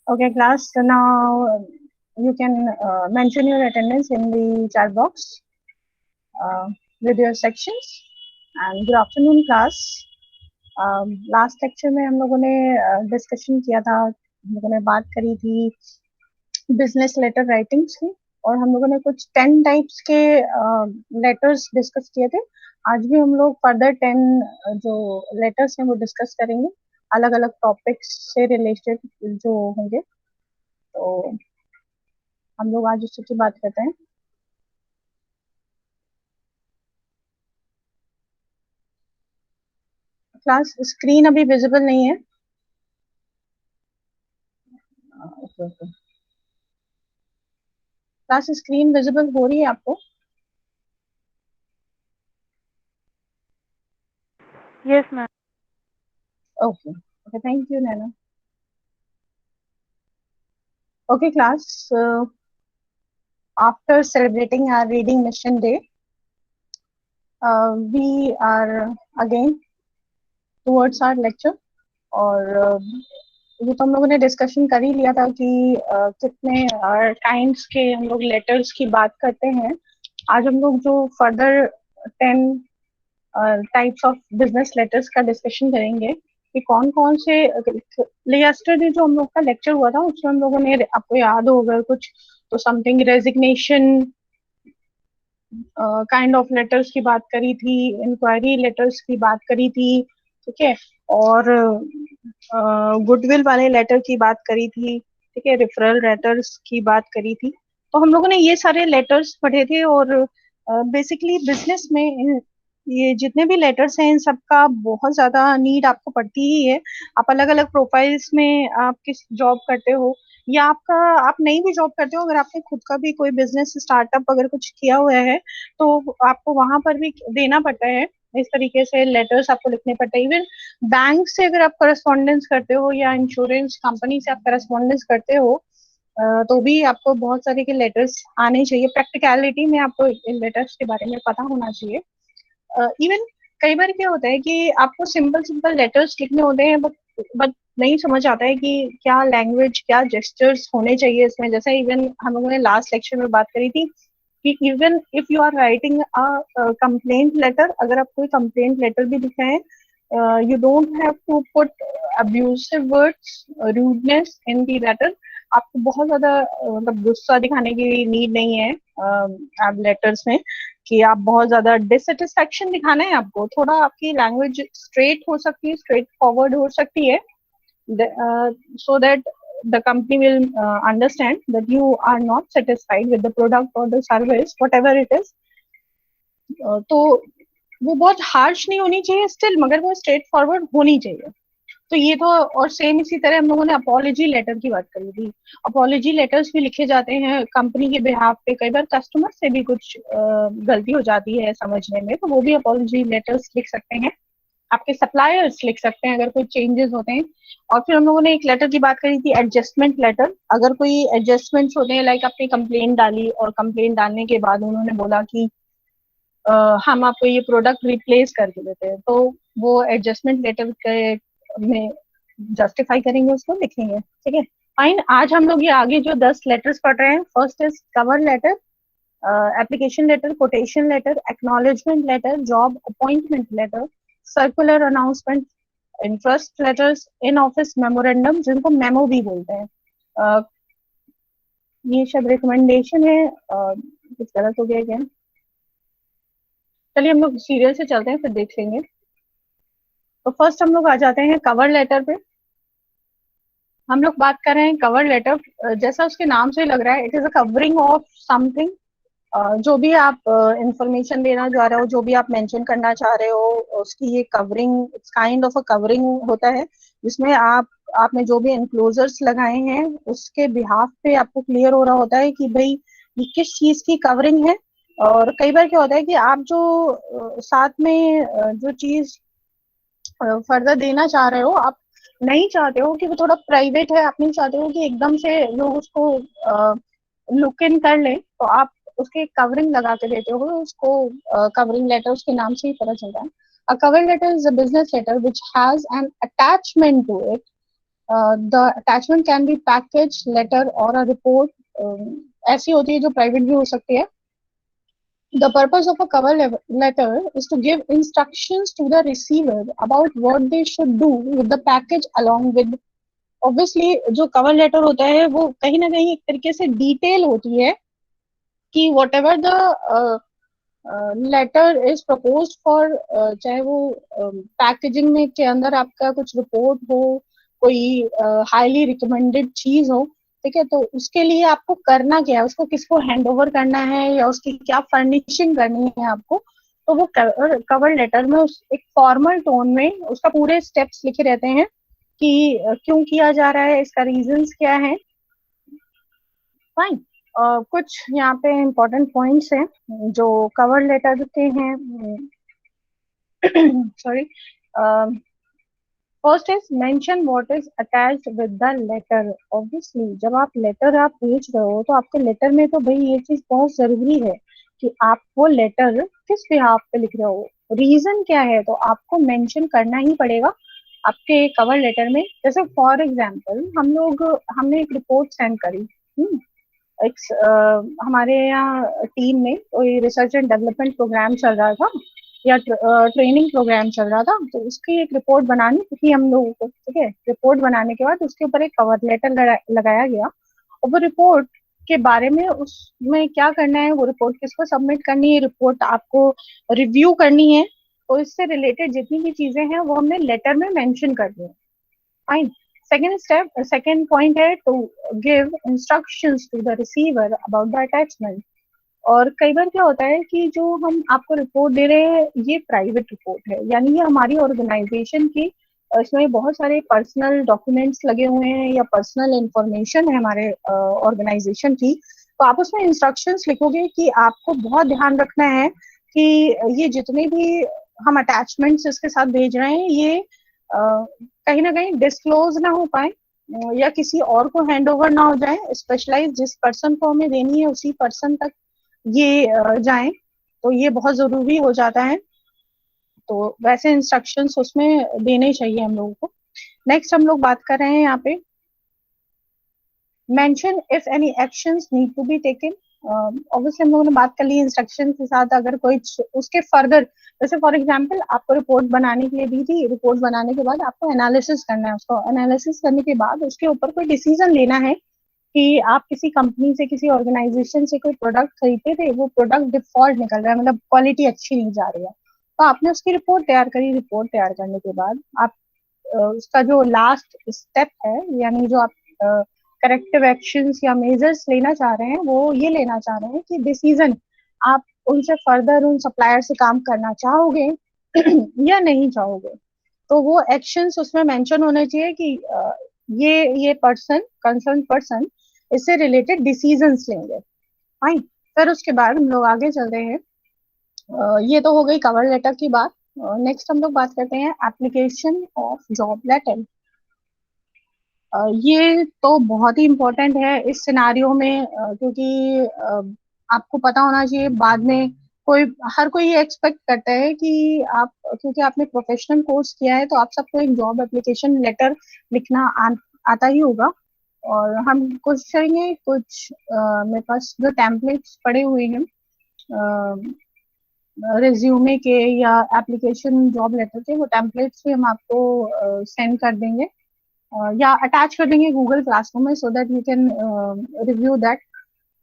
Okay, class. So now you can mention your attendance in the chat box uh, with your sections. And good afternoon, class. Last lecture में हम लोगों ने discussion किया था, हम लोगों ने बात करी थी बिजनेस लेटर राइटिंग्स की, और हम लोगों ने कुछ 10 टाइप्स के लेटर्स डिस्कस किए थे. आज भी हम लोग फर्दर 10 जो लेटर्स हैं वो डिस्कस करेंगे, अलग अलग टॉपिक्स से रिलेटेड जो होंगे. तो हम लोग आज उसी की बात करते हैं. क्लास स्क्रीन अभी विजिबल नहीं है. Okay okay. Class screen visible हो रही है आपको? Yes, ma'am. Okay okay, thank you Naina. Okay class, after celebrating our reading mission day, we are again towards our lecture. और ये तो हम लोगों ने डिस्कशन कर ही लिया था कि कितने टाइम्स के हम लोग लेटर्स की बात करते हैं. आज हम लोग जो further 10 types of business letters का डिस्कशन करेंगे कि कौन कौन से. यस्टरडे जो हम लोग का लेक्चर हुआ था उसमें हम लोगों ने, आपको याद होगा कुछ, तो something resignation kind of letters की बात करी थी, इंक्वायरी लेटर्स की बात करी थी, ठीक है, और गुडविल वाले लेटर की बात करी थी, ठीक है, रेफरल लेटर्स की बात करी थी. तो हम लोगों ने ये सारे लेटर्स पढ़े थे. और बेसिकली बिजनेस में ये जितने भी लेटर्स हैं इन सबका बहुत ज्यादा नीड आपको पड़ती ही है. आप अलग अलग प्रोफाइल्स में आप किस जॉब करते हो, या आपका आप नई भी जॉब करते हो, अगर आपने खुद का भी कोई बिजनेस स्टार्टअप अगर कुछ किया हुआ है तो आपको वहां पर भी देना पड़ता है. इस तरीके से लेटर्स आपको लिखने पड़ते हैं. इवन बैंक से अगर आप करस्पॉन्डेंस करते हो या इंश्योरेंस कंपनी से आप करस्पॉन्डेंस करते हो, तो भी आपको बहुत सारे के लेटर्स आने चाहिए. प्रैक्टिकलिटी में आपको इन लेटर्स के बारे में पता होना चाहिए. इवन कई बार क्या होता है कि आपको सिंपल सिंपल लेटर्स लिखने होते हैं, बट नहीं समझ आता है कि क्या लैंग्वेज, क्या जेस्चर्स होने चाहिए इसमें. जैसे इवन हम लोगों ने लास्ट लेक्चर में बात करी थी कि even if you are writing a complaint letter, अगर आप कोई कंप्लेंट लेटर भी लिख रहे हैं, you don't have to put abusive words, rudeness in the letter. आपको बहुत ज्यादा मतलब गुस्सा दिखाने की नीड नहीं है आप लेटर्स में, कि आप बहुत ज्यादा डिससेटिस्फैक्शन दिखाना है आपको. थोड़ा आपकी लैंग्वेज स्ट्रेट हो सकती है, स्ट्रेट फॉरवर्ड हो सकती है, so that the company will understand that you are not satisfied with the product or the service, whatever it is. तो वो बहुत हार्श नहीं होनी चाहिए स्टिल, मगर वो स्ट्रेट फॉरवर्ड होनी चाहिए. तो ये तो, और सेम इसी तरह हम लोगों ने अपॉलॉजी लेटर की बात करी थी. अपॉलॉजी लेटर्स भी लिखे जाते हैं कंपनी के बिहाफ पे. कई बार कस्टमर से भी कुछ गलती हो जाती है समझने में, तो वो भी अपॉलॉजी लेटर्स लिख सकते हैं. आपके सप्लायर्स लिख सकते हैं अगर कोई चेंजेस होते हैं. और फिर हम लोगों ने एक लेटर की बात करी थी, एडजस्टमेंट लेटर. अगर कोई एडजस्टमेंट्स होते हैं, लाइक आपने कंप्लेंट डाली और कंप्लेंट डालने के बाद उन्होंने बोला कि हम आपको ये प्रोडक्ट रिप्लेस करके देते हैं, तो वो एडजस्टमेंट लेटर के में जस्टिफाई करेंगे, उसको लिखेंगे. ठीक है, फाइन. आज हम लोग ये आगे जो 10 लेटर्स पढ़ रहे हैं, first is cover letter, application letter, quotation letter, acknowledgement letter, job appointment letter, circular announcement, interest letters, in office memorandum, जिनको मेमो भी बोलते हैं. ये सब रिकमेंडेशन है. कुछ गलत हो गया क्या? चलिए हम लोग सीरियल से चलते हैं, फिर देख लेंगे. तो फर्स्ट हम लोग आ जाते हैं कवर लेटर पे. हम लोग बात कर रहे हैं कवर लेटर. जैसा उसके नाम से लग रहा है, it is a covering of something. जो भी आप इंफॉर्मेशन देना चाह रहे हो, जो भी आप मेंशन करना चाह रहे हो, उसकी ये covering, it's kind of a covering होता है, जिसमें आपने जो भी एनक्लोजर्स लगाए हैं उसके बिहाफ पे आपको क्लियर हो रहा होता है कि भाई ये किस चीज की कवरिंग है. और कई बार क्या होता है कि आप जो साथ में जो चीज फर्दर देना चाह रहे हो, आप नहीं चाहते हो कि वो थोड़ा प्राइवेट है, आप नहीं चाहते हो कि एकदम से लोग उसको लुक इन कर ले, तो आप उसके कवरिंग लगा के देते हो उसको. कवरिंग लेटर उसके नाम से ही पता चलता है. A cover letter is a business letter which has an attachment to it the attachment can be package letter और अ रिपोर्ट, ऐसी होती है जो प्राइवेट भी हो सकती है. The purpose of a cover letter is to give instructions to the receiver about what they should do with the package along with. Obviously जो कवर लेटर होता है वो कहीं ना कहीं एक तरीके से डिटेल होती है कि whatever the letter is propose for, चाहे वो पैकेजिंग में के अंदर आपका कुछ रिपोर्ट हो, कोई हाईली रिकमेंडेड चीज हो, ठीक है, तो उसके लिए आपको करना क्या है, उसको किसको हैंड ओवर करना है या उसकी क्या फर्निशिंग करनी है आपको. तो वो कवर लेटर में एक फॉर्मल टोन में उसका पूरे स्टेप्स लिखे रहते हैं कि क्यों किया जा रहा है, इसका रीजंस क्या है. फाइन. कुछ यहाँ पे इम्पोर्टेंट पॉइंट्स हैं जो कवर लेटर के हैं. Sorry. First is mention what is attached with the letter. Obviously जब आप लेटर आप भेज रहे हो तो आपके लेटर में तो भाई ये चीज बहुत जरूरी है कि आप वो लेटर किस बिहाफ पे लिख रहे हो, रीजन क्या है, तो आपको मेंशन करना ही पड़ेगा आपके कवर लेटर में. जैसे फॉर एग्जांपल हमने एक रिपोर्ट सेंड करी. हमारे यहाँ टीम में कोई रिसर्च एंड डेवलपमेंट प्रोग्राम चल रहा था या ट्रेनिंग प्रोग्राम चल रहा था, तो उसकी एक रिपोर्ट बनानी थी हम लोगों को. ठीक है, रिपोर्ट बनाने के बाद उसके ऊपर एक कवर लेटर लगाया गया और वो रिपोर्ट के बारे में उसमें क्या करना है, वो रिपोर्ट किसको सबमिट करनी है, रिपोर्ट आपको रिव्यू करनी है, तो इससे रिलेटेड जितनी भी चीजें हैं वो हमने लेटर में मेंशन कर दी है. फाइन. सेकेंड पॉइंट है to give instructions to the receiver about the attachment. और कई बार क्या होता है कि जो हम आपको रिपोर्ट दे रहे हैं ये प्राइवेट रिपोर्ट है, यानी ये हमारी ऑर्गेनाइजेशन की, इसमें बहुत सारे पर्सनल डॉक्यूमेंट्स लगे हुए हैं या पर्सनल इंफॉर्मेशन है हमारे ऑर्गेनाइजेशन की. तो आप उसमें इंस्ट्रक्शंस लिखोगे कि आपको बहुत ध्यान रखना है कि ये जितने भी हम अटैचमेंट्स इसके साथ भेज रहे हैं ये कहीं ना कहीं डिस्क्लोज ना हो पाए या किसी और को हैंड ओवर ना हो जाए. स्पेशलाइज जिस पर्सन को हमें देनी है उसी पर्सन तक ये जाए, तो ये बहुत जरूरी हो जाता है. तो वैसे इंस्ट्रक्शंस उसमें देने चाहिए हम लोगों को. नेक्स्ट हम लोग बात कर रहे हैं यहाँ पे mention if any actions need to be taken. Obviously हम लोगों ने बात कर ली इंस्ट्रक्शन के साथ, अगर कोई उसके फर्दर, जैसे फॉर एग्जांपल आपको रिपोर्ट बनाने के लिए दी थी, रिपोर्ट बनाने के बाद आपको एनालिसिस करना है, उसको एनालिसिस करने के बाद उसके ऊपर कोई डिसीजन लेना है कि आप किसी कंपनी से किसी ऑर्गेनाइजेशन से कोई प्रोडक्ट खरीदते थे, वो प्रोडक्ट डिफॉल्ट निकल रहा है, मतलब क्वालिटी अच्छी नहीं जा रही है, तो आपने उसकी रिपोर्ट तैयार करी. रिपोर्ट तैयार करने के बाद आप उसका जो लास्ट स्टेप है, यानी जो आप करेक्टिव एक्शंस या मेजर्स लेना चाह रहे हैं, वो ये लेना चाह रहे हैं कि डिसीजन आप उनसे फर्दर उन सप्लायर से काम करना चाहोगे या नहीं चाहोगे. तो वो एक्शंस उसमें मेंशन होने चाहिए कि ये पर्सन, कंसर्न पर्सन इससे रिलेटेड डिसीजंस लेंगे. फाइन. फिर उसके बाद हम लोग आगे चल रहे हैं. ये तो हो गई कवर लेटर की बात. नेक्स्ट हम लोग बात करते हैं एप्लीकेशन ऑफ जॉब लेटर. ये तो बहुत ही इम्पोर्टेंट है इस सिनारियो में, क्योंकि आपको पता होना चाहिए बाद में कोई, हर कोई ये एक्सपेक्ट करता है कि आप, क्योंकि आपने प्रोफेशनल कोर्स किया है तो आप सबको एक जॉब एप्लीकेशन लेटर लिखना आता ही होगा. और हम कोशिश करेंगे कुछ मेरे पास जो टेम्पलेट्स पड़े हुए हैं रिज्यूमे के या एप्लीकेशन जॉब लेटर के, वो टेम्पलेट्स भी हम आपको सेंड कर देंगे या अटैच कर देंगे गूगल क्लासरूम में, so that you can review that.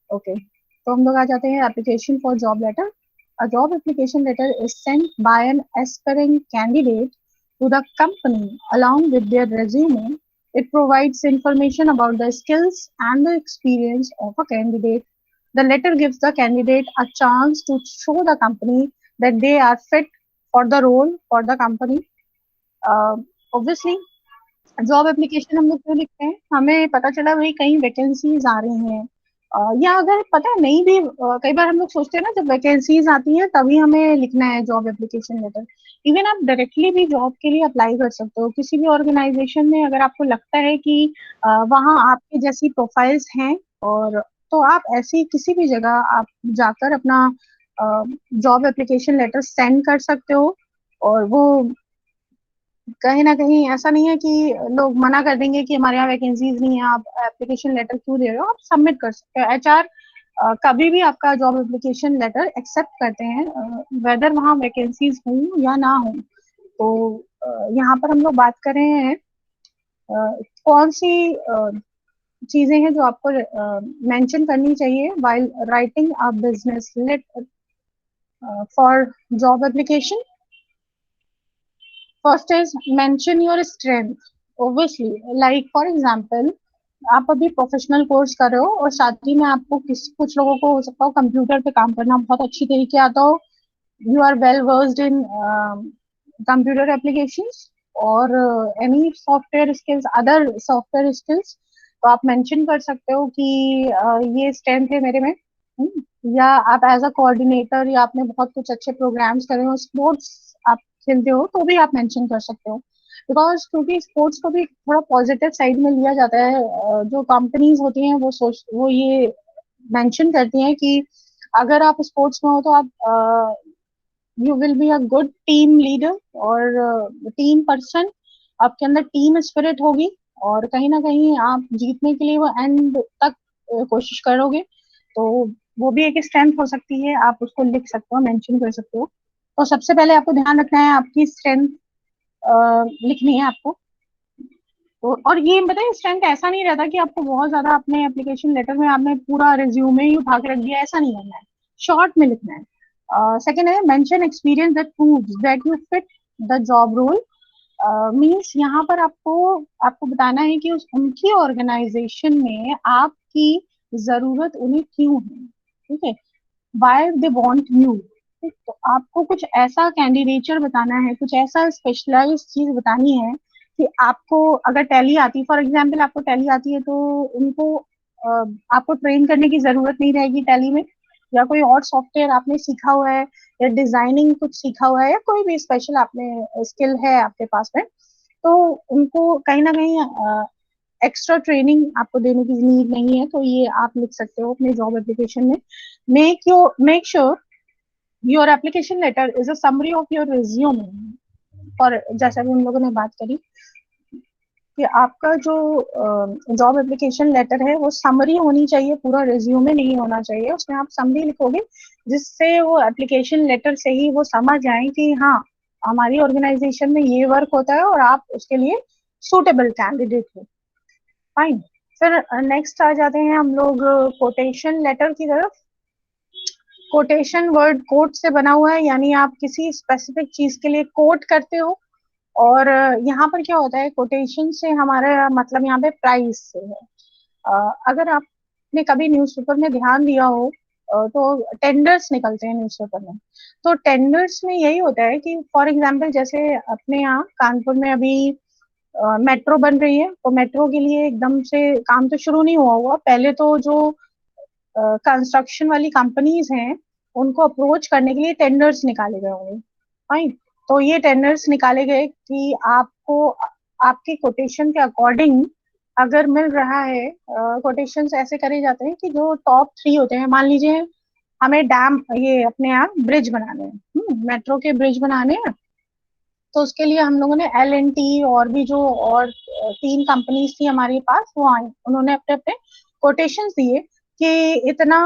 Okay, तो हम लोग आ जाते हैं application for job letter. A job application letter is sent by an aspiring candidate to the company along with their resume. It provides information about the skills and the experience of a candidate. The letter gives the candidate a chance to show the company that they are fit for the role for the company. Obviously, job application हम लोग क्यों लिखते हैं, हमें पता चला भाई कहीं वैकेंसीज आ रही हैं, या अगर पता नहीं भी, कई बार हम लोग सोचते हैं ना जब वैकेंसीज आती है तभी हमें लिखना है जॉब एप्लीकेशन लेटर. इवन आप डायरेक्टली भी जॉब के लिए अप्लाई कर सकते हो किसी भी ऑर्गेनाइजेशन में, अगर आपको लगता है कि वहाँ आपकी जैसी प्रोफाइल्स हैं, और तो आप ऐसी किसी भी जगह आप जाकर अपना जॉब एप्लीकेशन लेटर सेंड कर सकते हो. और वो कहीं ना कहीं ऐसा नहीं है कि लोग मना कर देंगे कि हमारे यहाँ वैकेंसीज नहीं है, आप एप्लीकेशन लेटर क्यों दे रहे हो, आप सबमिट कर सकते हो। एचआर कभी भी आपका जॉब एप्लीकेशन लेटर एक्सेप्ट करते हैं, वेदर वहाँ वैकेंसीज हो या ना हो। तो यहाँ पर हम लोग बात कर रहे हैं कौन सी चीजें हैं जो आपको मेंशन करनी चाहिए while writing a business letter for job application. First is mention your strength, obviously like for example आप अभी प्रोफेशनल कोर्स कर रहे हो और साथ ही में आपको कुछ लोगों को हो सकता हो कंप्यूटर पे काम करना बहुत अच्छी तरीके आता हो, you are well versed in computer applications और any software skills, other software skills, तो आप मेंशन कर सकते हो कि ये स्ट्रेंथ है मेरे में। या आप एज अ कोऑर्डिनेटर या आपने बहुत कुछ अच्छे प्रोग्राम्स करे हो, स्पोर्ट्स आप खेलते हो तो भी आप मेंशन कर सकते हो। बिकॉज क्योंकि स्पोर्ट्स को भी थोड़ा पॉजिटिव साइड में लिया जाता है, जो कंपनीज होती हैं वो ये मेंशन करती हैं कि अगर आप स्पोर्ट्स में हो तो आप you will be a good team leader और टीम पर्सन, आपके अंदर टीम स्पिरिट होगी और कहीं ना कहीं आप जीतने के लिए वो एंड तक कोशिश करोगे। तो वो भी एक स्ट्रेंथ हो सकती है, आप उसको लिख सकते हो, मेंशन कर सकते हो। तो सबसे पहले आपको ध्यान रखना है आपकी स्ट्रेंथ लिखनी है आपको। तो और ये बताइए स्ट्रेंथ ऐसा नहीं रहता कि आपको बहुत ज्यादा अपने एप्लीकेशन लेटर में आपने पूरा रिज्यूमे ही उठा के रख दिया, ऐसा नहीं करना है, शॉर्ट में लिखना है। सेकेंड है mention experience that proves that you fit the job role. Means यहाँ पर आपको आपको बताना है कि उनकी ऑर्गेनाइजेशन में आपकी जरूरत उन्हें क्यों है, ठीक है, वाई दे वॉन्ट यू। तो आपको कुछ ऐसा कैंडिडेचर बताना है, कुछ ऐसा स्पेशलाइज चीज बतानी है कि आपको अगर टैली आती, फॉर एग्जाम्पल आपको टैली आती है तो उनको आपको ट्रेन करने की जरूरत नहीं रहेगी टैली में, या कोई और सॉफ्टवेयर आपने सीखा हुआ है या डिजाइनिंग कुछ सीखा हुआ है या कोई भी स्पेशल आपने स्किल है आपके पास में, तो उनको कहीं ना कहीं एक्स्ट्रा ट्रेनिंग आपको देने की नीड नहीं है। तो ये आप लिख सकते हो अपने जॉब एप्लीकेशन में। Make sure your application letter is a summary of your resume. और जैसा भी हम लोगों ने बात करी कि आपका जो जॉब एप्लीकेशन लेटर है वो समरी होनी चाहिए, पूरा रिज्यूमे नहीं होना चाहिए, उसमें आप समरी लिखोगे जिससे वो एप्लीकेशन लेटर से ही वो समझ जाए कि हाँ हमारी ऑर्गेनाइजेशन में ये वर्क होता है और आप उसके लिए सुटेबल कैंडिडेट हो। फाइन। फिर नेक्स्ट आ जाते हैं हम लोग कोटेशन लेटर की तरफ। कोटेशन वर्ड कोट से बना हुआ है, यानी आप किसी स्पेसिफिक चीज के लिए कोट करते हो। और यहाँ पर क्या होता है, कोटेशन से हमारा मतलब यहाँ पे प्राइस से है। अगर आपने कभी न्यूज़पेपर में ध्यान दिया हो तो टेंडर्स निकलते हैं न्यूज़पेपर में। तो टेंडर्स में यही होता है कि फॉर एग्जांपल जैसे अपने यहाँ कानपुर में अभी मेट्रो बन रही है, तो मेट्रो के लिए एकदम से काम तो शुरू नहीं हुआ हुआ, पहले तो जो कंस्ट्रक्शन वाली कंपनीज हैं उनको अप्रोच करने के लिए टेंडर्स निकाले गए होंगे। फाइन। तो ये टेंडर्स निकाले गए कि आपको आपके कोटेशन के अकॉर्डिंग अगर मिल रहा है, कोटेशन ऐसे करे जाते हैं कि जो टॉप थ्री होते हैं, मान लीजिए हमें डैम ये अपने यहाँ ब्रिज बनाने हैं, मेट्रो के ब्रिज बनाने हैं, तो उसके लिए हम लोगों ने L&T और भी जो और तीन कंपनीज थी हमारे पास, वो आई, उन्होंने अपने अपने कोटेशन दिए कि इतना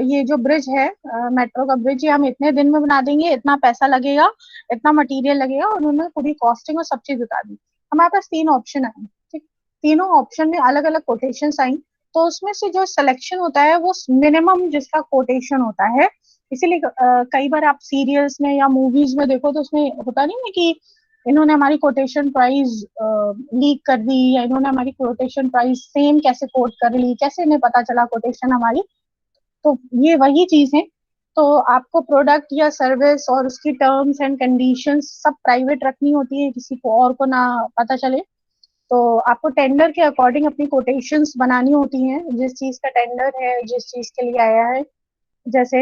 ये जो ब्रिज है मेट्रो का ब्रिज, ये हम इतने दिन में बना देंगे, इतना पैसा लगेगा, इतना मटेरियल लगेगा, और उन्होंने पूरी कॉस्टिंग और सब चीज बता दी। हमारे पास तीन ऑप्शन आए, ठीक, तीनों ऑप्शन में अलग अलग कोटेशन आई। तो उसमें से जो सिलेक्शन होता है वो मिनिमम जिसका कोटेशन होता है, इसीलिए कई बार आप सीरियल्स में या मूवीज में देखो तो उसमें होता नहीं है कि इन्होंने हमारी कोटेशन प्राइस लीक कर दी, या इन्होंने हमारी कोटेशन प्राइस सेम कैसे कोट कर ली, कैसे इन्हें पता चला कोटेशन हमारी। तो ये वही चीज है। तो आपको प्रोडक्ट या सर्विस और उसकी टर्म्स एंड कंडीशंस सब प्राइवेट रखनी होती है, किसी को और को ना पता चले। तो आपको टेंडर के अकॉर्डिंग अपनी कोटेशंस बनानी होती हैं, जिस चीज का टेंडर है, जिस चीज के लिए आया है। जैसे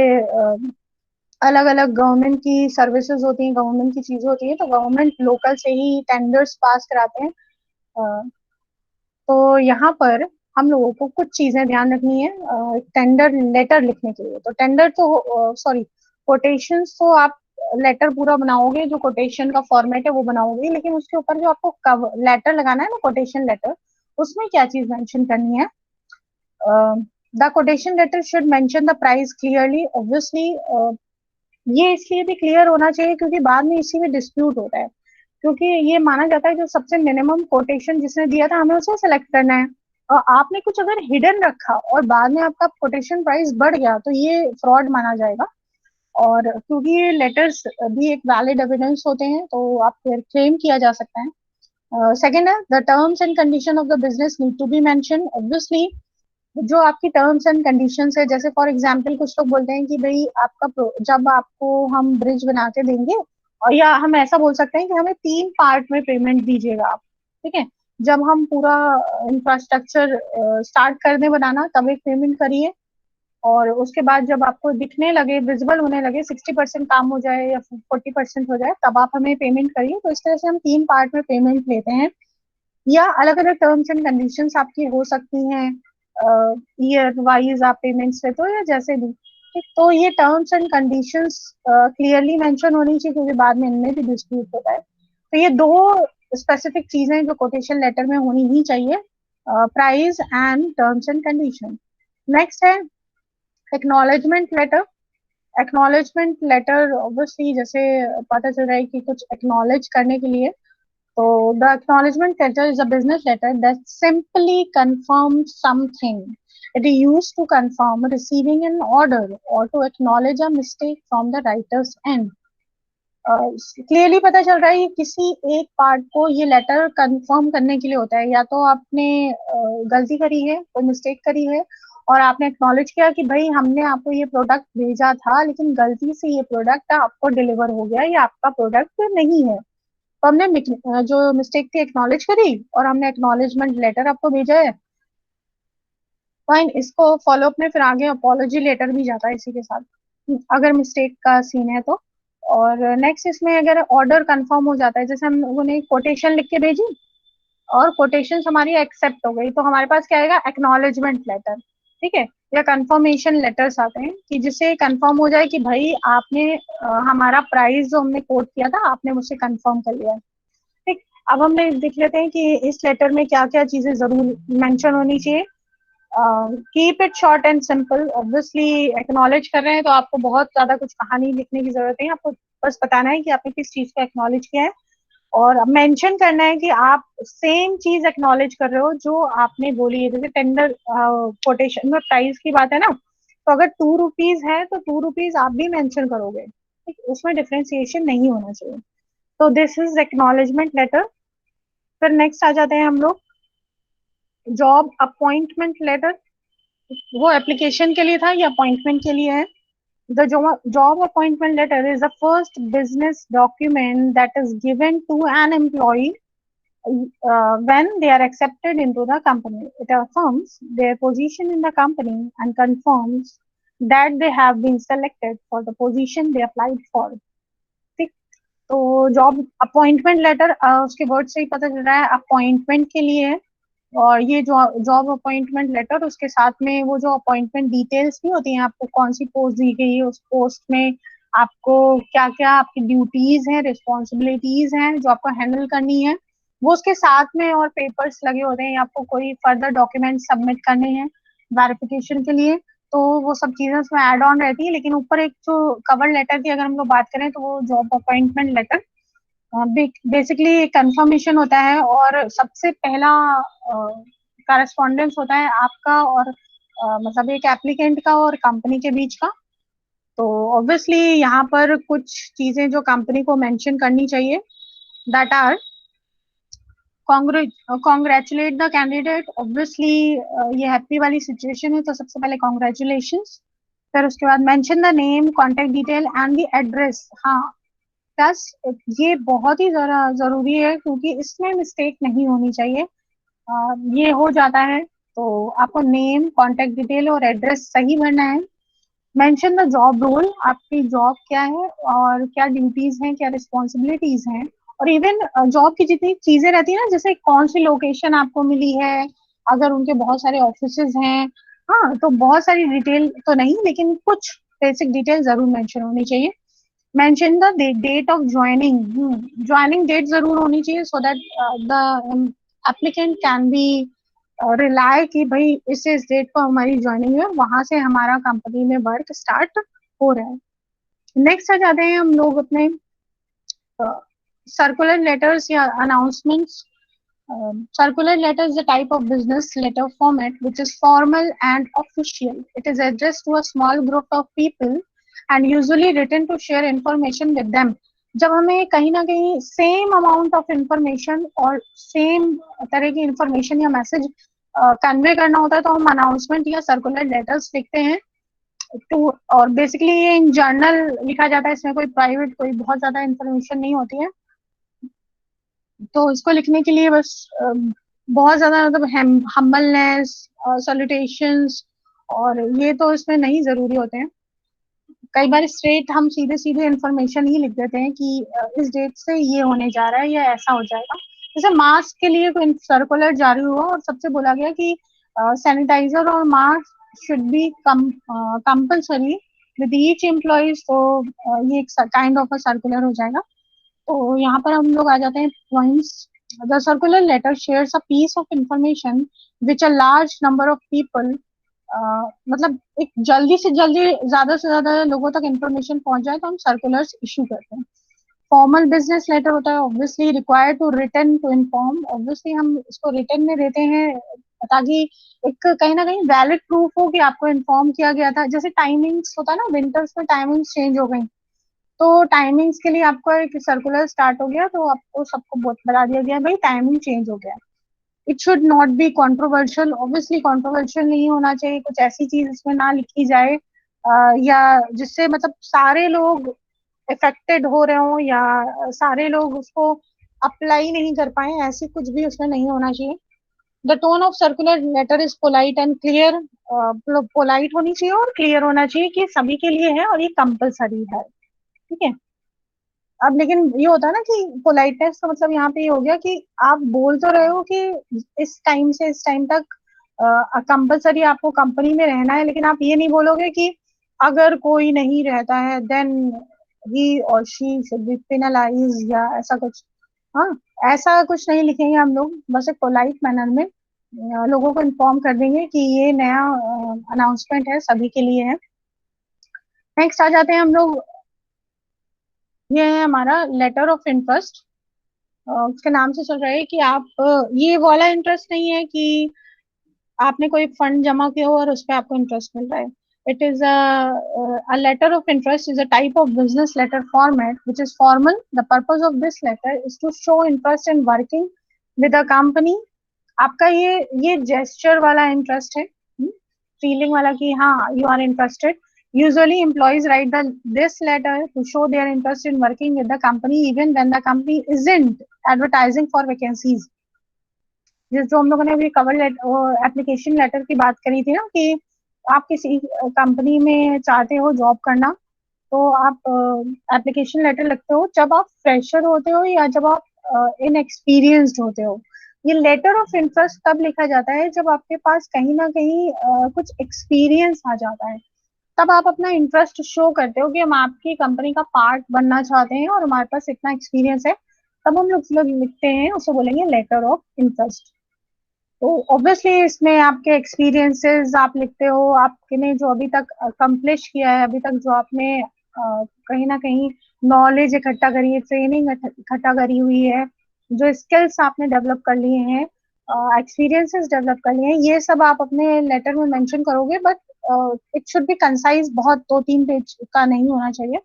अलग अलग गवर्नमेंट की सर्विसेज होती हैं, गवर्नमेंट की चीजें होती हैं, तो गवर्नमेंट लोकल से ही टेंडर्स पास कराते हैं। अ, तो यहाँ पर हम लोगों को कुछ चीजें ध्यान रखनी है टेंडर लेटर लिखने के लिए। तो टेंडर तो सॉरी कोटेशंस तो आप लेटर पूरा बनाओगे, जो कोटेशन का फॉर्मेट है वो बनाओगे, लेकिन उसके ऊपर जो आपको लेटर लगाना है ना, कोटेशन लेटर, उसमें क्या चीज मेंशन करनी है? The quotation letter should mention the price clearly. Obviously ये इसलिए भी क्लियर होना चाहिए क्योंकि बाद में इसी में डिस्प्यूट होता है, क्योंकि ये माना जाता है जो सबसे मिनिमम कोटेशन जिसने दिया था हमें उसे सेलेक्ट करना है, और आपने कुछ अगर हिडन रखा और बाद में आपका कोटेशन प्राइस बढ़ गया तो ये फ्रॉड माना जाएगा। और क्योंकि ये लेटर्स भी एक वैलिड एविडेंस होते हैं तो आप फिर क्लेम किया जा सकता है। सेकेंड है, the terms and condition of the business need to be mention. Obviously जो आपकी टर्म्स एंड कंडीशंस है, जैसे फॉर एग्जांपल कुछ लोग बोलते हैं कि भाई जब आपको हम ब्रिज बना के देंगे, और या हम ऐसा बोल सकते हैं कि हमें 3 पार्ट में पेमेंट दीजिएगा आप, ठीक है। जब हम पूरा इंफ्रास्ट्रक्चर स्टार्ट कर दें बनाना तब एक पेमेंट करिए, और उसके बाद जब आपको दिखने लगे, विजिबल होने लगे, 60% काम हो जाए या 40% हो जाए, तब आप हमें पेमेंट करिए। तो इस तरह से हम 3 पार्ट में पेमेंट लेते हैं, या अलग अलग टर्म्स एंड कंडीशंस आपकी हो सकती हैं, ईयर वाइज आप पेमेंट्स लेते हो या जैसे भी, ठीक। तो ये terms and conditions clearly mention होनी चाहिए क्योंकि बाद में इनमें भी डिस्प्यूट होता है। तो ये दो स्पेसिफिक चीजें जो कोटेशन लेटर में होनी ही चाहिए, price and terms and condition. Next है acknowledgement letter. Acknowledgement letter obviously जैसे पता चल रहा है कि कुछ एक्नॉलेज करने के लिए, so the acknowledgement letter is a business letter that simply confirms something. It is used to confirm receiving an order or to acknowledge a mistake from the writer's end. Clearly पता चल रहा है ये किसी एक पार्ट को ये letter confirm करने के लिए होता है, या तो आपने गलती करी है, कोई मिस्टेक करी है, और आपने एक्नॉलेज किया कि भाई हमने आपको ये प्रोडक्ट भेजा था लेकिन गलती से ये प्रोडक्ट आपको डिलीवर हो गया, ये आपका प्रोडक्ट नहीं है। तो हमने जो मिस्टेक थी एक्नॉलेज करी और हमने एक्नॉलेजमेंट लेटर आपको भेजा है। फाइन, इसको फॉलोअप में फिर आगे अपॉलॉजी लेटर भी जाता है इसी के साथ अगर मिस्टेक का सीन है तो। और नेक्स्ट इसमें अगर ऑर्डर कंफर्म हो जाता है, जैसे हम लोगों ने कोटेशन लिख के भेजी और कोटेशन हमारी एक्सेप्ट हो गई, तो हमारे पास क्या आएगा? एक्नॉलेजमेंट लेटर, ठीक है, या कंफर्मेशन लेटर्स आते हैं कि जिससे कंफर्म हो जाए कि भाई आपने हमारा प्राइस जो हमने कोट किया था आपने मुझसे कंफर्म कर लिया, ठीक। अब हम देख लेते हैं कि इस लेटर में क्या क्या चीजें जरूर मेंशन होनी चाहिए। Keep it short and simple. Obviously acknowledge कर रहे हैं तो आपको बहुत ज्यादा कुछ कहानी लिखने की जरूरत नहीं है, आपको बस बताना है कि आपने किस चीज को एक्नॉलेज किया है, और मेंशन करना है कि आप सेम चीज एक्नॉलेज कर रहे हो जो आपने बोली है। जैसे टेंडर कोटेशन में प्राइस की बात है ना, तो अगर 2 रुपीज है तो 2 रुपीज आप भी मेंशन करोगे, ठीक, उसमें डिफ्रेंसिएशन नहीं होना चाहिए। तो दिस इज एक्नॉलेजमेंट लेटर। फिर नेक्स्ट आ जाते हैं हम लोग जॉब अपॉइंटमेंट लेटर। वो एप्लीकेशन के लिए था, ये अपॉइंटमेंट के लिए है। The job appointment letter is the first business document that is given to an employee when they are accepted into the company. It affirms their position in the company and confirms that they have been selected for the position they applied for. ठीक, तो job appointment letter उसके word से ही पता चल रहा है appointment के लिए है। और ये जो जॉब अपॉइंटमेंट लेटर, उसके साथ में वो जो अपॉइंटमेंट डिटेल्स भी होती हैं, आपको कौन सी पोस्ट दी गई है, उस पोस्ट में आपको क्या क्या आपकी ड्यूटीज हैं, रिस्पॉन्सिबिलिटीज हैं जो आपको हैंडल करनी है, वो उसके साथ में और पेपर्स लगे होते हैं, आपको कोई फर्दर डॉक्यूमेंट सबमिट करने हैं वेरिफिकेशन के लिए, तो वो सब चीजें उसमें एड ऑन रहती है। लेकिन ऊपर एक जो कवर लेटर की अगर हम लोग बात करें तो वो job appointment letter basically confirmation होता है, और सबसे पहला करस्पॉन्डेंस होता है आपका और मतलब एक एप्लीकेंट का और कंपनी के बीच का। तो ऑब्वियसली यहाँ पर कुछ चीजें जो कंपनी को मेंशन करनी चाहिए, that are congratulate the candidate. Obviously ये हैप्पी वाली सिचुएशन है तो सबसे पहले कॉन्ग्रेचुलेशन। फिर उसके बाद mention the name, contact detail and the address. हाँ, प्लस ये बहुत ही जरूरी है क्योंकि इसमें मिस्टेक नहीं होनी चाहिए। ये हो जाता है तो आपको नेम, कॉन्टेक्ट डिटेल और एड्रेस सही भरना है। मेंशन द जॉब रोल, आपकी जॉब क्या है और क्या ड्यूटीज हैं, क्या रिस्पॉन्सिबिलिटीज हैं, और इवन जॉब की जितनी चीजें रहती है ना, जैसे कौन सी लोकेशन आपको मिली है, अगर उनके बहुत सारे ऑफिसेज हैं, हाँ, तो बहुत सारी डिटेल तो नहीं लेकिन कुछ बेसिक डिटेल जरूर मेंशन होनी चाहिए। Mention the date of joining, joining date जरूर होनी चाहिए so that the applicant can be rely कि भाई इस डेट को हमारी ज्वाइनिंग है, वहां से हमारा कंपनी में वर्क स्टार्ट हो रहा है। नेक्स्ट आ जाते हैं हम लोग अपने सर्कुलर लेटर्स या announcements. Circular letter is a type of business letter format which is formal and official. It is addressed to a small group of people and usually written to share information with them. जब हमें कहीं ना कहीं same amount of information और same तरह की information या message convey करना होता है तो हम अनाउंसमेंट या सर्कुलर लेटर्स लिखते हैं। टू और बेसिकली ये इन जर्नल लिखा जाता है, इसमें कोई प्राइवेट कोई बहुत ज्यादा इंफॉर्मेशन नहीं होती है। तो इसको लिखने के लिए बस बहुत ज्यादा मतलब हम्बलनेस, सैल्यूटेशंस और ये तो इसमें नहीं जरूरी होते हैं। कई बार स्ट्रेट हम सीधे सीधे इंफॉर्मेशन ही लिख देते हैं कि इस डेट से ये होने जा रहा है या ऐसा हो जाएगा। जैसे मास्क के लिए कोई सर्कुलर जारी हुआ और सबसे बोला गया कि सैनिटाइजर और mask should be compulsory with each employees, तो ये एक काइंड ऑफ अ सर्कुलर हो जाएगा। तो यहाँ पर हम लोग आ जाते हैं points. The circular letter shares a piece of information which a large number of people, मतलब एक जल्दी से जल्दी ज्यादा से ज्यादा लोगों तक इंफॉर्मेशन पहुंच जाए तो हम सर्कुलर्स इशू करते हैं। फॉर्मल बिजनेस लेटर होता है obviously required to written to inform, obviously हम इसको रिटन में देते हैं ताकि एक कहीं ना कहीं वैलिड प्रूफ हो कि आपको इन्फॉर्म किया गया था। जैसे टाइमिंग्स होता है ना, विंटर्स में टाइमिंग्स चेंज हो गई तो टाइमिंग्स के लिए आपको एक सर्कुलर स्टार्ट हो गया तो आपको सबको बता दिया गया भाई टाइमिंग चेंज हो गया। It should not be controversial, obviously controversial नहीं होना चाहिए, कुछ ऐसी चीज इसमें ना लिखी जाए या जिससे मतलब सारे लोग इफेक्टेड हो रहे हो या सारे लोग उसको अप्लाई नहीं कर पाए, ऐसी कुछ भी उसमें नहीं होना चाहिए। The tone of circular letter is polite and clear, polite होनी चाहिए और क्लियर होना चाहिए कि सभी के लिए है और ये कंपलसरी है। ठीक है। अब लेकिन ये होता है ना कि पोलाइटनेस का मतलब यहाँ पे ये हो गया कि आप बोल तो रहे हो कि इस टाइम से इस टाइम तक कंपलसरी आपको कंपनी में रहना है, लेकिन आप ये नहीं बोलोगे कि अगर कोई नहीं रहता है देन ही और शी शुड बी पेनलाइज या ऐसा कुछ। हाँ, ऐसा कुछ नहीं लिखेंगे हम लोग, बस एक पोलाइट मैनर में लोगों को इन्फॉर्म कर देंगे कि ये नया अनाउंसमेंट है, सभी के लिए है। नेक्स्ट आ जाते हैं हम लोग, ये है हमारा लेटर ऑफ इंटरेस्ट। उसके नाम से चल रहा है कि आप ये वाला इंटरेस्ट नहीं है कि आपने कोई फंड जमा किया हो और उस पर आपको इंटरेस्ट मिल रहा है। It is a letter of interest is a type of business letter format which is formal. The purpose of this letter is to show interest in working with a company. आपका ये gesture वाला interest है, feeling वाला कि हाँ you are interested. Usually employees write this letter to show their interest in working with the company even when the company isn't advertising for vacancies. जिस जो हम लोगों ने अभी कवर लेटर एप्लीकेशन लेटर की बात करी थी ना कि आप किसी कंपनी में चाहते हो जॉब करना तो आप एप्लीकेशन लेटर लिखते हो जब आप फ्रेशर होते हो या जब आप इनएक्सपीरियंस्ड होते हो। ये लेटर ऑफ इंटरेस्ट तब लिखा जाता है जब आपके पास कहीं ना कहीं कुछ एक्सपीरियंस आ जाता है, तब आप अपना इंटरेस्ट शो करते हो कि हम आपकी कंपनी का पार्ट बनना चाहते हैं और हमारे पास इतना एक्सपीरियंस है, तब हम लोग लिखते हैं, उसे बोलेंगे लेटर ऑफ इंटरेस्ट। तो ऑब्वियसली इसमें आपके एक्सपीरियंसेस आप लिखते हो, आपने जो अभी तक अकम्प्लिश किया है, अभी तक जो आपने कहीं ना कहीं नॉलेज इकट्ठा करी है, ट्रेनिंग इकट्ठा करी हुई है, जो स्किल्स आपने डेवलप कर लिए हैं, एक्सपीरियंसेस डेवलप कर लिए हैं, ये सब आप अपने लेटर में मेंशन करोगे। But it should be concise, बहुत 2-3 पेज का नहीं होना चाहिए।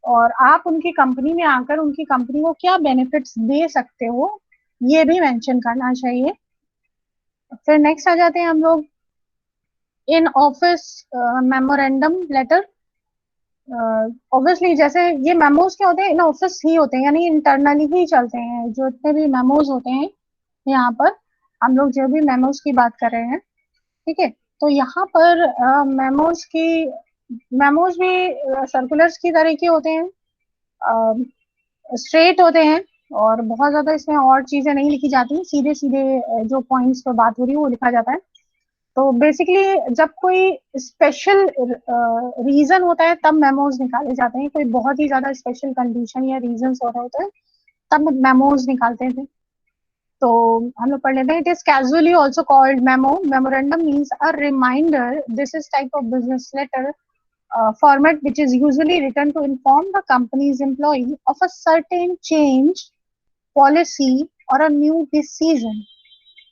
और आप उनकी कंपनी में आकर उनकी कंपनी को क्या बेनिफिट्स दे सकते हो ये भी मेंशन करना चाहिए। फिर नेक्स्ट आ जाते हैं हम लोग इन ऑफिस मेमोरेंडम लेटर। ऑब्वियसली जैसे ये मेमोज क्या होते हैं, इन ऑफिस ही होते हैं, यानी इंटरनली ही चलते हैं जो इतने भी मेमोज होते हैं। यहाँ पर हम लोग जो भी मेमोज की बात कर रहे हैं, ठीक है, तो यहाँ पर मेमोज भी सर्कुलर्स की तरह के होते हैं, स्ट्रेट होते हैं और बहुत ज्यादा इसमें और चीजें नहीं लिखी जाती, सीधे सीधे जो पॉइंट्स पर बात हो रही है वो लिखा जाता है। तो बेसिकली जब कोई स्पेशल रीजन होता है तब मेमोज निकाले जाते हैं, कोई बहुत ही ज्यादा स्पेशल कंडीशन या रीजन हो रहे होते हैं तब मेमोज निकालते थे। तो हम लोग पढ़ लेते हैं। It is casually also called memo. Memorandum means a reminder. This is type of business letter format which is usually written to inform the company's employee of a certain change, policy or a new decision।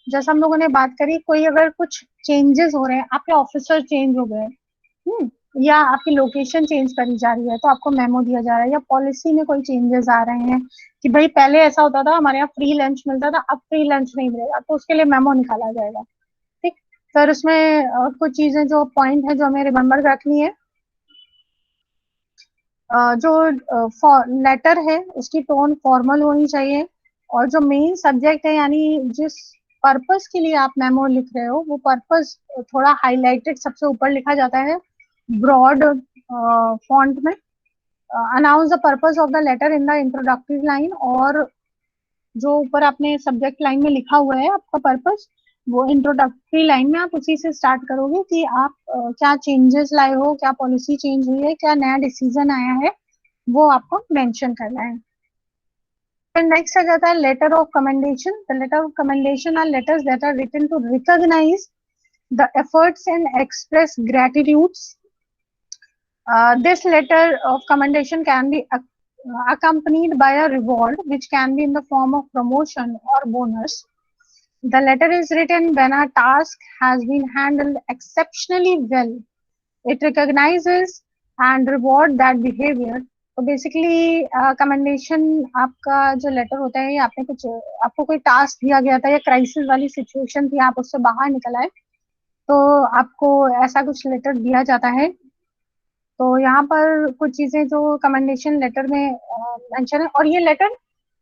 जैसा हम लोगों ने बात करी, कोई अगर कुछ changes हो रहे हैं, आपके ऑफिसर चेंज हो गए, या आपकी लोकेशन चेंज करी जा रही है तो आपको मेमो दिया जा रहा है, या पॉलिसी में कोई चेंजेस आ रहे हैं कि भाई पहले ऐसा होता था हमारे यहाँ फ्री लंच मिलता था, अब फ्री लंच नहीं मिलेगा, तो उसके लिए मेमो निकाला जाएगा। ठीक। फिर उसमें कुछ चीजें जो पॉइंट है जो हमें रिमेम्बर रखनी है। जो लेटर है उसकी टोन फॉर्मल होनी चाहिए, और जो मेन सब्जेक्ट है यानी जिस पर्पस के लिए आप मेमो लिख रहे हो वो पर्पस थोड़ा हाईलाइटेड सबसे ऊपर लिखा जाता है ब्रॉड फॉन्ट में। Announce the purpose of the letter in the introductory line, और जो ऊपर आपने सब्जेक्ट लाइन में लिखा हुआ है आपका पर्पस, वो इंट्रोडक्टरी लाइन में आप उसी से स्टार्ट करोगे कि आप क्या चेंजेस लाए हो, क्या पॉलिसी चेंज हुई है, क्या नया डिसीजन आया है, वो आपको मेंशन करना है। फिर नेक्स्ट आ जाता है letter of commendation. The letter of commendation are letters that are written to recognise the efforts and express gratitudes. This letter of commendation can be accompanied by a reward, which can be in the form of promotion or bonus. The letter is written when a task has been handled exceptionally well. It recognizes and reward that behavior. तो basically commendation आपका जो letter होता है, आपने कुछ आपको कोई task दिया गया था या क्राइसिस वाली सिचुएशन थी, आप उससे बाहर निकल आए, तो आपको ऐसा कुछ लेटर दिया जाता है। तो यहाँ पर कुछ चीजें जो कमेंडेशन लेटर में मेंशन है, और ये लेटर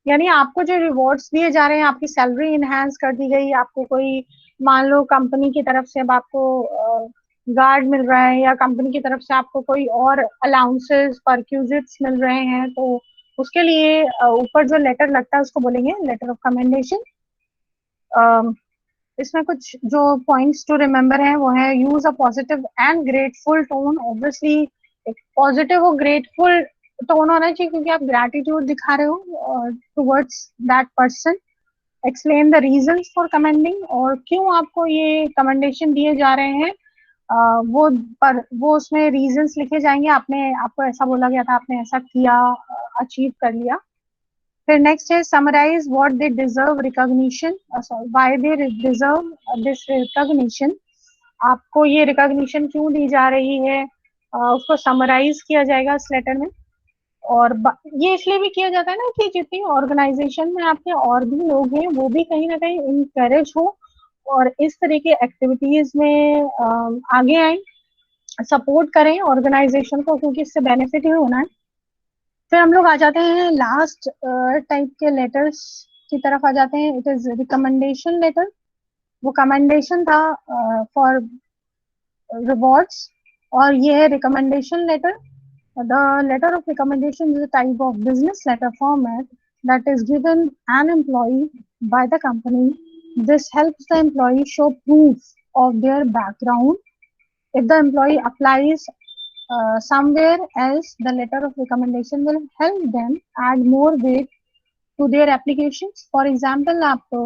यानी आपको जो रिवॉर्ड्स दिए जा रहे हैं, आपकी सैलरी इनहेंस कर दी गई, आपको कोई मान लो कंपनी की तरफ से अब आपको गार्ड मिल रहा है, या कंपनी की तरफ से आपको कोई और अलाउंसेस परक्यूजिट्स मिल रहे हैं, तो उसके लिए ऊपर जो लेटर लगता है उसको बोलेंगे लेटर ऑफ कमेंडेशन। इसमें कुछ जो पॉइंट्स टू रिमेम्बर है वो है use a positive and grateful tone. Obviously एक पॉजिटिव और ग्रेटफुल टोन होना चाहिए क्योंकि आप ग्रेटिट्यूड दिखा रहे हो towards that person. Explain the reasons for commending, और क्यों आपको ये कमेंडेशन दिए जा रहे हैं वो उसमें रीजंस लिखे जाएंगे। आपको ऐसा बोला गया था, आपने ऐसा किया, अचीव कर लिया। फिर नेक्स्ट है summarise what they deserve recognition, sorry why they deserve this recognition. आपको ये रिकॉग्निशन क्यों दी जा रही है, उसको समराइज किया जाएगा इस लेटर में। और ये इसलिए भी किया जाता है ना कि जितनी ऑर्गेनाइजेशन में आपके और भी लोग हैं वो भी कहीं ना कहीं इनकरेज हो और इस तरह की एक्टिविटीज में आगे आए, सपोर्ट करें ऑर्गेनाइजेशन को, क्योंकि इससे बेनिफिट ही होना है। फिर हम लोग आ जाते हैं लास्ट टाइप के लेटर्स की तरफ आ जाते हैं। It is recommendation letter. वो कमेंडेशन था फॉर रिवॉर्ड्स, और ये है recommendation letter. The letter of recommendation is a type of business letter format that is given an employee by the company. This helps the employee show proof of their background. If the employee applies somewhere else, the letter of recommendation will help them add more weight to their applications. For example, आप तो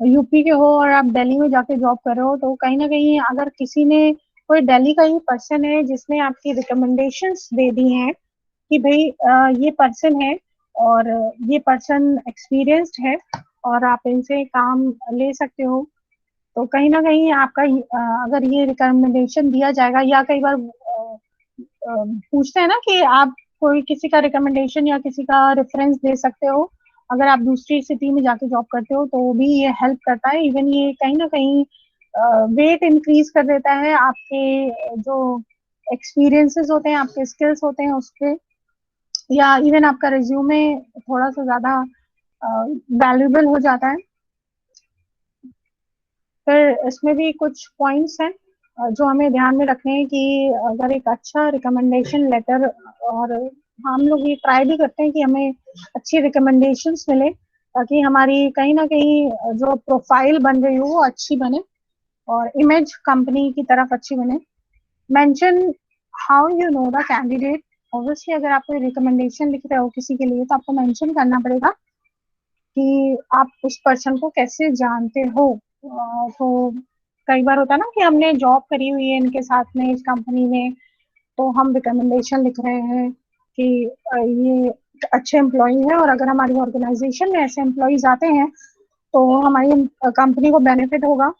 UP के हो और आप दिल्ली में जाके job कर रहे हो, तो कहीं ना कहीं अगर किसी ने, कोई दिल्ली का ही पर्सन है जिसने आपकी रिकमेंडेशंस दे दी हैं कि भाई ये पर्सन है और ये पर्सन एक्सपीरियंस्ड है और आप इनसे काम ले सकते हो, तो कहीं ना कहीं आपका अगर ये रिकमेंडेशन दिया जाएगा, या कई बार पूछते हैं ना कि आप कोई किसी का रिकमेंडेशन या किसी का रेफरेंस दे सकते हो अगर आप दूसरी सिटी में जाके जॉब करते हो, तो भी ये हेल्प करता है। इवन ये कहीं ना कहीं वेट इंक्रीज कर देता है आपके जो एक्सपीरियंसेस होते हैं, आपके स्किल्स होते हैं उस पर, या इवन आपका रिज्यूमे थोड़ा सा ज्यादा वैल्यूबल हो जाता है। फिर इसमें भी कुछ पॉइंट्स हैं जो हमें ध्यान में रखने हैं कि अगर एक अच्छा रिकमेंडेशन लेटर, और हम लोग ये ट्राई भी करते हैं कि हमें अच्छी रिकमेंडेशंस मिले ताकि हमारी कहीं ना कहीं जो प्रोफाइल बन रही हो वो अच्छी बने। और इमेज कंपनी की तरफ अच्छी बने। Mention how you know the candidate. Obviously अगर आप कोई रिकमेंडेशन लिख रहे हो किसी के लिए तो आपको मेंशन करना पड़ेगा कि आप उस पर्सन को कैसे जानते हो। तो कई बार होता है ना कि हमने जॉब करी हुई है इनके साथ में इस कंपनी में, तो हम रिकमेंडेशन लिख रहे हैं कि ये अच्छे एम्प्लॉय है और अगर हमारी ऑर्गेनाइजेशन में ऐसे एम्प्लॉयज आते हैं तो हमारी कंपनी को बेनिफिट होगा।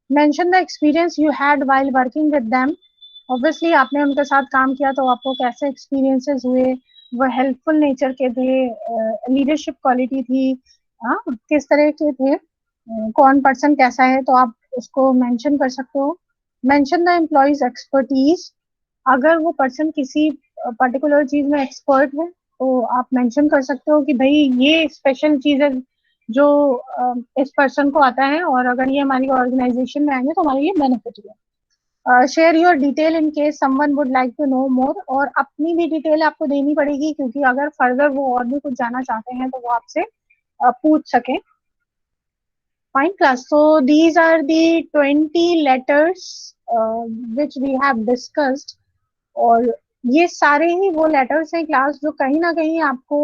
Mention the experience you had while working with them. Obviously आपने उनके साथ काम किया तो आपको कैसे एक्सपीरियंसेस हुए, वो हेल्पफुल नेचर के थे, लीडरशिप क्वालिटी थी, हाँ किस तरह के थे, कौन पर्सन कैसा है, तो आप उसको मेंशन कर सकते हो। Mention the employees expertise. अगर वो पर्सन किसी पर्टिकुलर चीज में एक्सपर्ट है तो आप मेंशन कर सकते हो कि भाई ये स्पेशल चीज है जो इस पर्सन को आता है और अगर ये हमारी ऑर्गेनाइजेशन में आएंगे तो हमारे लिए बेनिफिट है। Share your detail in case someone would like to know more. और अपनी भी डिटेल आपको देनी पड़ेगी क्योंकि अगर फर्दर वो और भी कुछ जानना चाहते हैं तो वो आपसे पूछ सके। Fine class. So these are the 20 letters which we have discussed. और ये सारे ही वो लेटर्स हैं क्लास जो कहीं ना कहीं आपको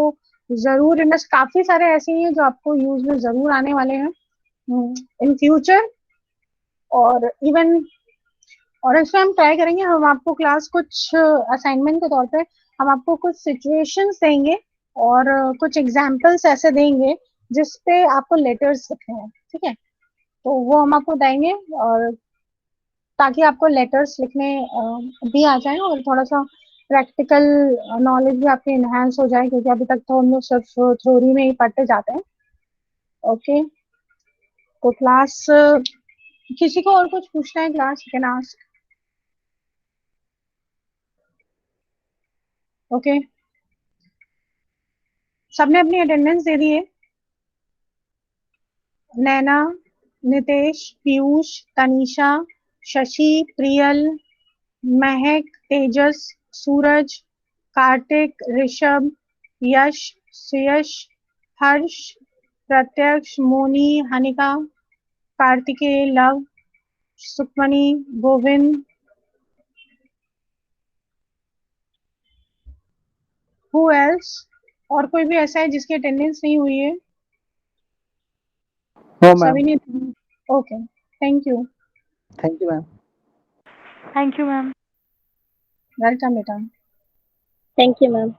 जरूर, इनमें काफी सारे ऐसे हैं जो आपको यूज में जरूर आने वाले हैं इन फ्यूचर। और इवन और इसमें हम ट्राई करेंगे, हम आपको क्लास कुछ असाइनमेंट के तौर पे हम आपको कुछ सिचुएशंस देंगे और कुछ एग्जांपल्स ऐसे देंगे जिसपे आपको लेटर्स लिखने हैं, ठीक है। तो वो हम आपको देंगे और ताकि आपको लेटर्स लिखने भी आ जाए और थोड़ा सा प्रैक्टिकल नॉलेज भी आपकी इनहेंस हो जाए क्योंकि अभी तक तो हम लोग सिर्फ थ्योरी में ही पढ़ते जाते हैं। ओके, तो क्लास किसी को और कुछ पूछना है क्लास कैन आस्क। ओके, सबने अपनी अटेंडेंस दे दी है। नैना, नितेश, पीयूष, तनीषा, शशि, प्रियल, महक, तेजस, सूरज, कार्तिक, ऋषभ, यश, सुयश, हर्ष, प्रत्यक्ष, मोनी, हनिका, कार्तिकेय, लव, सुखमणि, गोविंद, हु एल्स। और कोई भी ऐसा है जिसकी अटेंडेंस नहीं हुई है? No, सभी ma'am. ने? Okay, thank you. Thank you, ma'am. Thank you, ma'am. Welcome बेटा। Thank you, ma'am.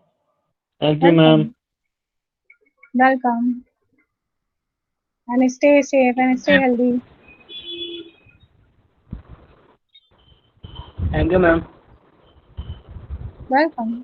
Thank you, welcome ma'am. Welcome and stay safe and stay healthy. Thank you, ma'am. Welcome.